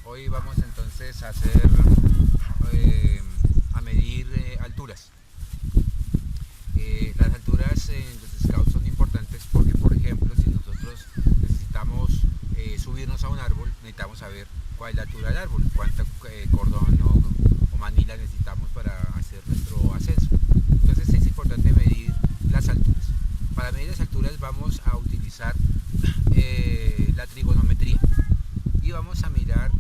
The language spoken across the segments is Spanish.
Hoy vamos entonces a hacer, a medir alturas. Las alturas en los scouts son importantes porque, por ejemplo, si nosotros necesitamos subirnos a un árbol, necesitamos saber cuál es la altura del árbol, cuánto cordón o manila necesitamos para hacer nuestro ascenso. Entonces es importante medir las alturas. Para medir las alturas vamos a utilizar la trigonometría y vamos a mirar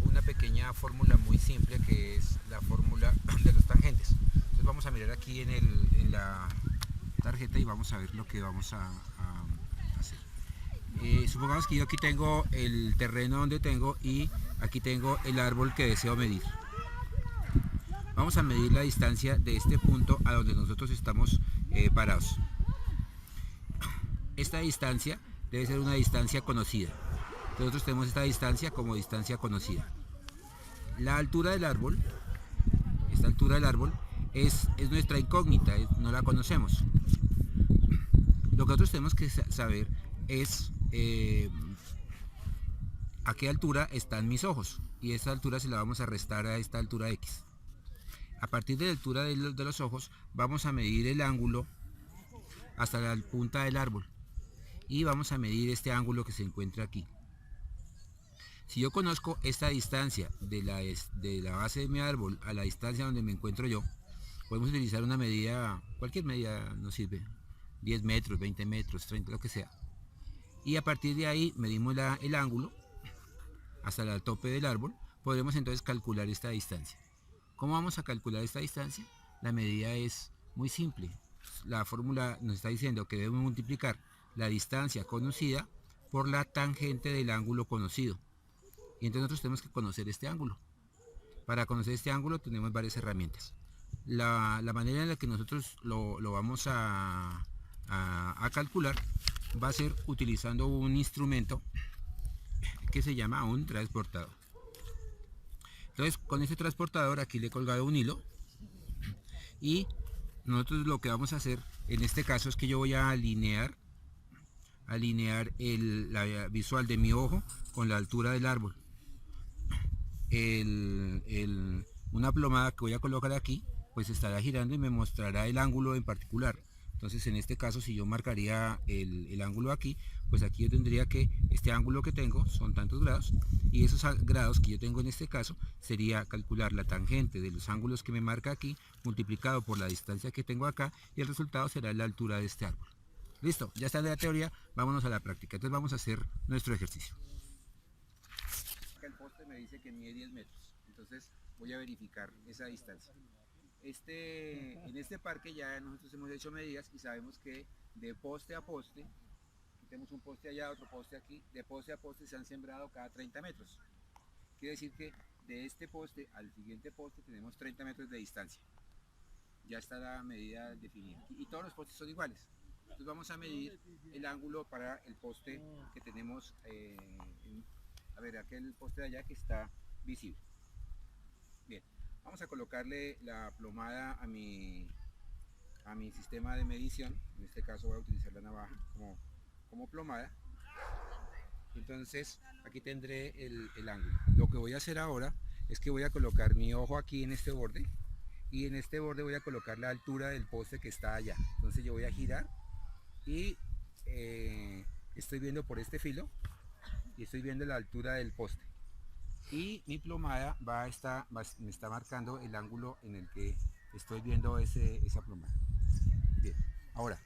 una pequeña fórmula muy simple que es la fórmula de los tangentes. Entonces vamos a mirar aquí en la tarjeta y vamos a ver lo que vamos a hacer. Supongamos que yo aquí tengo el terreno donde tengo y aquí tengo el árbol que deseo medir. Vamos a medir la distancia de este punto a donde nosotros estamos parados. Esta distancia debe ser una distancia conocida. Nosotros tenemos esta distancia como distancia conocida. La altura del árbol, esta altura del árbol, es nuestra incógnita, no la conocemos. Lo que nosotros tenemos que saber es a qué altura están mis ojos, y esta altura se la vamos a restar a esta altura X. A partir de la altura de los ojos vamos a medir el ángulo hasta la punta del árbol y vamos a medir este ángulo que se encuentra aquí. Si yo conozco esta distancia de la base de mi árbol a la distancia donde me encuentro yo, podemos utilizar una medida, cualquier medida nos sirve, 10 metros, 20 metros, 30, lo que sea. Y a partir de ahí medimos el ángulo hasta el tope del árbol, podremos entonces calcular esta distancia. ¿Cómo vamos a calcular esta distancia? La medida es muy simple. La fórmula nos está diciendo que debemos multiplicar la distancia conocida por la tangente del ángulo conocido. Y entonces nosotros tenemos que conocer este ángulo. Para conocer este ángulo tenemos varias herramientas. La manera en la que nosotros lo vamos a calcular va a ser utilizando un instrumento que se llama un transportador. Entonces con este transportador aquí le he colgado un hilo y nosotros lo que vamos a hacer en este caso es que yo voy a alinear la visual de mi ojo con la altura del árbol. Una plomada que voy a colocar aquí pues estará girando y me mostrará el ángulo en particular. Entonces en este caso si yo marcaría el ángulo aquí, pues aquí yo tendría que este ángulo que tengo son tantos grados, y esos grados que yo tengo en este caso sería calcular la tangente de los ángulos que me marca aquí multiplicado por la distancia que tengo acá, y el resultado será la altura de este árbol. Listo, ya está de la teoría, vámonos a la práctica. Entonces vamos a hacer nuestro ejercicio. Acá el poste me dice que mide 10 metros, entonces voy a verificar esa distancia. En este parque ya nosotros hemos hecho medidas y sabemos que de poste a poste, aquí tenemos un poste allá, otro poste aquí, de poste a poste se han sembrado cada 30 metros. Quiere decir que de este poste al siguiente poste tenemos 30 metros de distancia. Ya está la medida definida. Y todos los postes son iguales. Entonces vamos a medir el ángulo para el poste que tenemos, a ver, aquel poste de allá que está visible. Bien, vamos a colocarle la plomada a mi sistema de medición. En este caso voy a utilizar la navaja como plomada. Entonces aquí tendré el ángulo. Lo que voy a hacer ahora es que voy a colocar mi ojo aquí en este borde, y en este borde voy a colocar la altura del poste que está allá. Entonces yo voy a girar y estoy viendo por este filo y estoy viendo la altura del poste, y mi plomada me está marcando el ángulo en el que estoy viendo esa plomada. Bien, ahora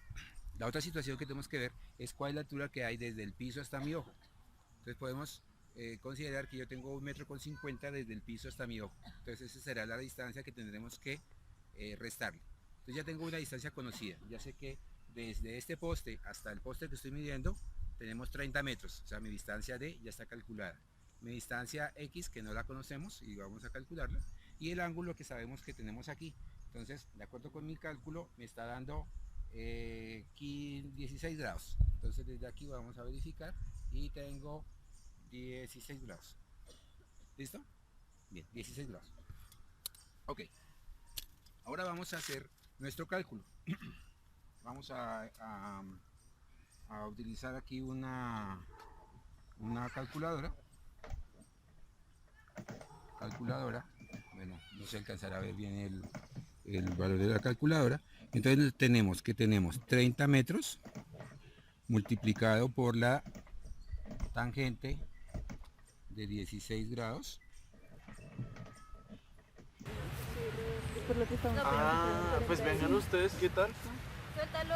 la otra situación que tenemos que ver es cuál es la altura que hay desde el piso hasta mi ojo. Entonces podemos considerar que yo tengo 1,50 m desde el piso hasta mi ojo. Entonces esa será la distancia que tendremos que restarle. Entonces ya tengo una distancia conocida. Ya sé que desde este poste hasta el poste que estoy midiendo tenemos 30 metros. O sea, mi distancia D ya está calculada. Mi distancia X, que no la conocemos y vamos a calcularla. Y el ángulo que sabemos que tenemos aquí. Entonces, de acuerdo con mi cálculo, me está dando 16 grados. Entonces desde aquí vamos a verificar y tengo 16 grados. ¿Listo? Bien, 16 grados. Ok, ahora vamos a hacer nuestro cálculo. Vamos a utilizar aquí una calculadora. calculadora. Bueno, no se alcanzará a ver bien el valor de la calculadora. Entonces tenemos 30 metros multiplicado por la tangente de 16 grados. Pues vengan ustedes, ¿qué tal? Suéltalo.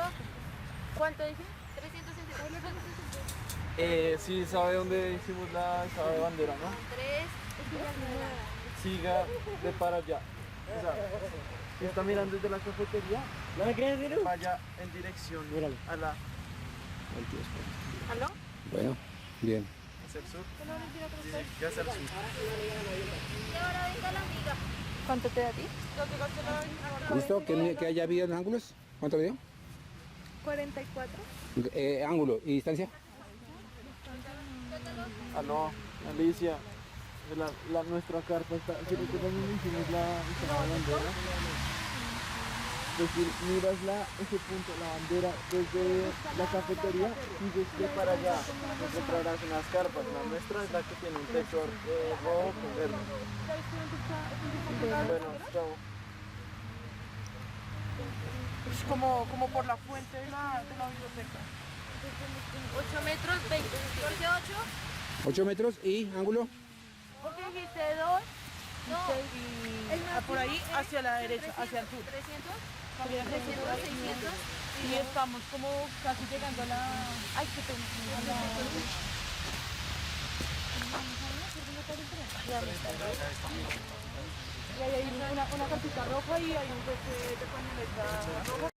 ¿Cuánto dice? 360. Sí, sabe dónde hicimos la esa de bandera, ¿no? 3. Siga de para allá. O sea, si está mirando desde la cafetería, vaya en dirección a la... ¿Aló? Bueno, bien. ¿Hacia el sur? Sí, hacia el sur. Y ahora venga la amiga. ¿Cuánto te da a ti? ¿Listo? ¿Que haya habido en ángulos? ¿Cuánto dio? 44. Ángulo y distancia. Aló, Alicia. Nuestra carpa está... ¿Sí recuerdan dónde hicimos la bandera? Pues si miras ese punto, la bandera, desde la cafetería, sigues de para allá, encontrarás unas carpas. La nuestra es la que tiene un techo rojo con verde. Bueno, chao. Es como por la fuente de la biblioteca. 8 metros, 20. ¿Por qué 8? 8 metros y ángulo. ¿Por qué dijiste 2? No. Por ahí hacia la derecha, hacia el sur. 300. 300, 600. Y estamos como casi llegando a la... Ay, qué pena. Y ahí hay una carpita roja y hay un de pañoleta roja.